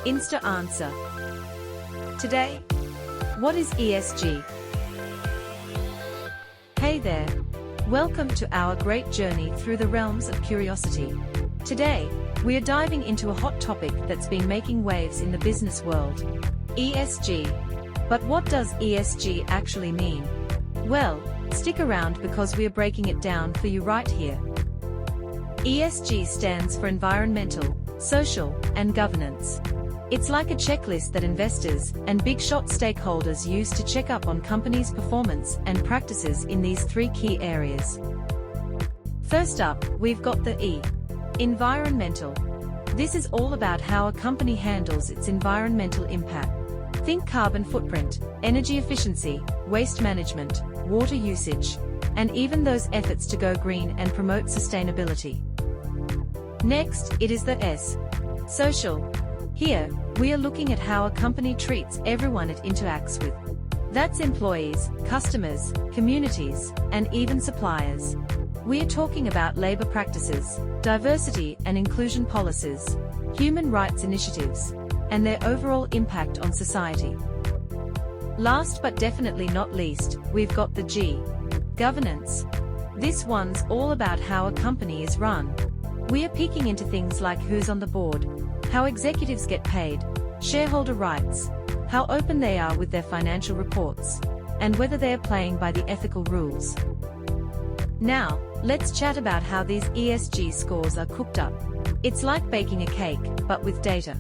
Insta answer. Today, what is ESG? Hey there. Welcome to our great journey through the realms of curiosity. Today, we are diving into a hot topic that's been making waves in the business world. ESG. But what does ESG actually mean? Well, stick around because we are breaking it down for you right here. ESG stands for environmental, social, and governance. It's like a checklist that investors and big-shot stakeholders use to check up on companies' performance and practices in these three key areas. First up, we've got the E. Environmental. This is all about how a company handles its environmental impact. Think carbon footprint, energy efficiency, waste management, water usage, and even those efforts to go green and promote sustainability. Next, it is the S. Social. Here, we are looking at how a company treats everyone it interacts with. That's employees, customers, communities, and even suppliers. We are talking about labor practices, diversity and inclusion policies, human rights initiatives, and their overall impact on society. Last but definitely not least, we've got the G. Governance. This one's all about how a company is run. We are peeking into things like who's on the board, how executives get paid, shareholder rights, how open they are with their financial reports, and whether they are playing by the ethical rules. Now, let's chat about how these ESG scores are cooked up. It's like baking a cake, but with data.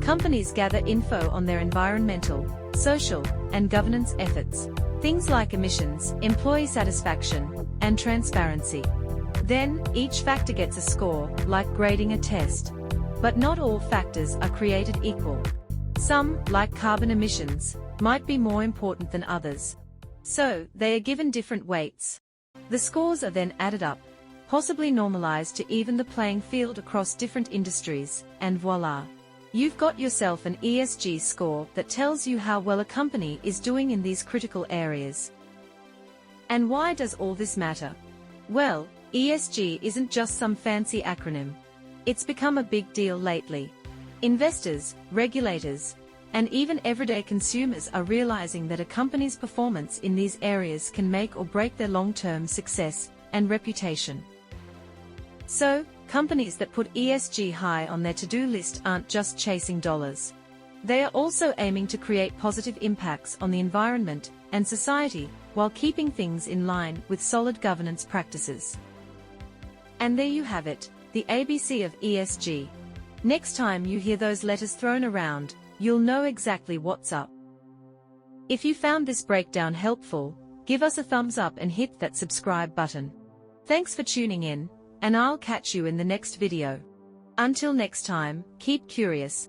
Companies gather info on their environmental, social, and governance efforts, things like emissions, employee satisfaction, and transparency. Then, each factor gets a score, like grading a test. But not all factors are created equal. Some, like carbon emissions, might be more important than others. So, they are given different weights. The scores are then added up, possibly normalized to even the playing field across different industries, and voila! You've got yourself an ESG score that tells you how well a company is doing in these critical areas. And why does all this matter? Well, ESG isn't just some fancy acronym. It's become a big deal lately. Investors, regulators, and even everyday consumers are realizing that a company's performance in these areas can make or break their long-term success and reputation. So, companies that put ESG high on their to-do list aren't just chasing dollars. They are also aiming to create positive impacts on the environment and society while keeping things in line with solid governance practices. And there you have it, the ABC of ESG. Next time you hear those letters thrown around, you'll know exactly what's up. If you found this breakdown helpful, give us a thumbs up and hit that subscribe button. Thanks for tuning in, and I'll catch you in the next video. Until next time, keep curious,